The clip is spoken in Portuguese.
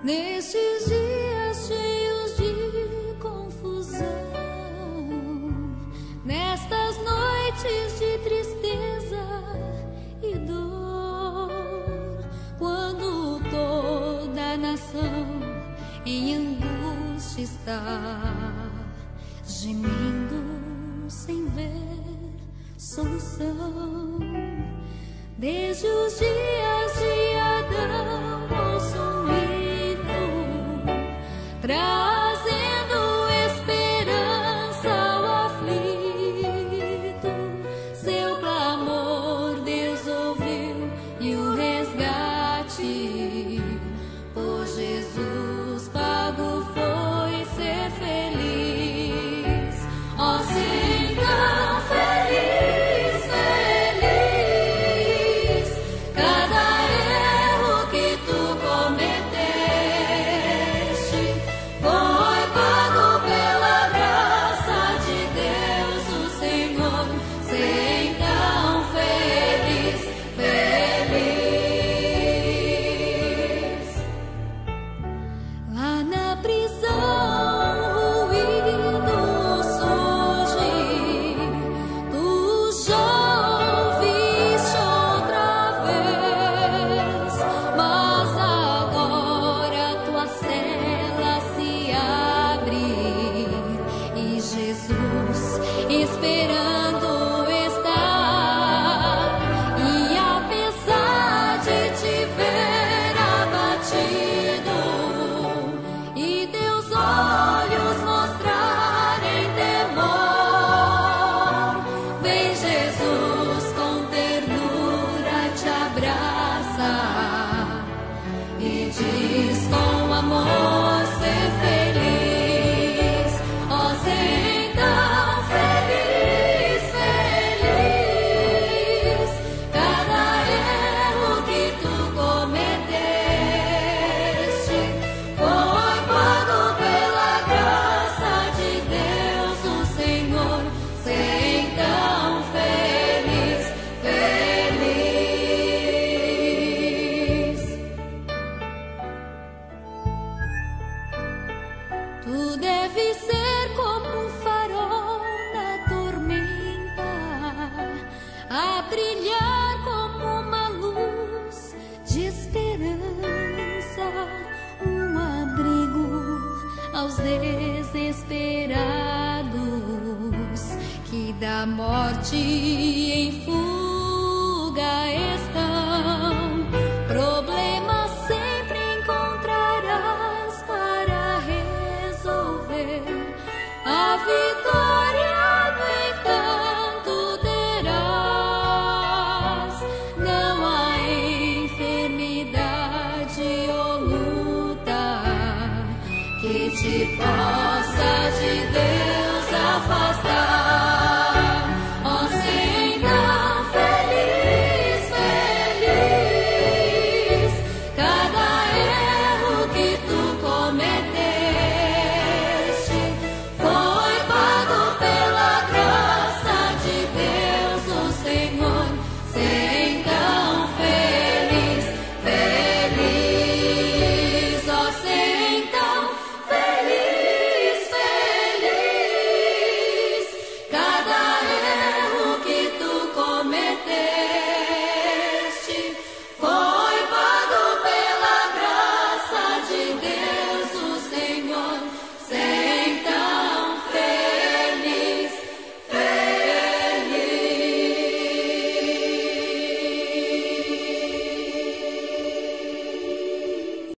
nestes dias cheios de confusão, nestas noites de tristeza e dor, quando toda a nação em angústia está, gemendo sem ver solução. Desde os dias de Adão ouço um hino, trazendo esperança ao aflito. Seu clamor Deus ouviu e o resgate por Jesus pago foi ser feliz. Ó, sim, tão feliz, feliz. Cada erro que tu cometeste foi pago pela graça de Deus, o Senhor. Sei tão feliz, feliz. Lá na prisão o ruído surge, tu já ouviste outra vez, mas agora tua cela se abre e Jesus esperando está. E apesar de te ver abatido e teus olhos mostrarem temor, vem Jesus com ternura te abraça e diz com amor ser feliz. Ó, ser tão feliz, feliz. Cada erro que tu cometeste foi pago pela graça de Deus, o Senhor. Sei tão feliz, feliz. Tu deves ser como um farol na tormenta, a brilhar como uma luz de esperança, um abrigo aos desesperados que da morte em fuga estão. Problemas sempre encontrarás para resolver. A vitória, no entanto, terás. Não há enfermidade ou luta que te possa de Deus afastar. Ó, sim, tão feliz, feliz. Cada erro que tu cometeste foi pago pela graça de Deus, o Senhor. Sei tão feliz, feliz. Ó, sei tão feliz, feliz. Cada erro que tu cometeste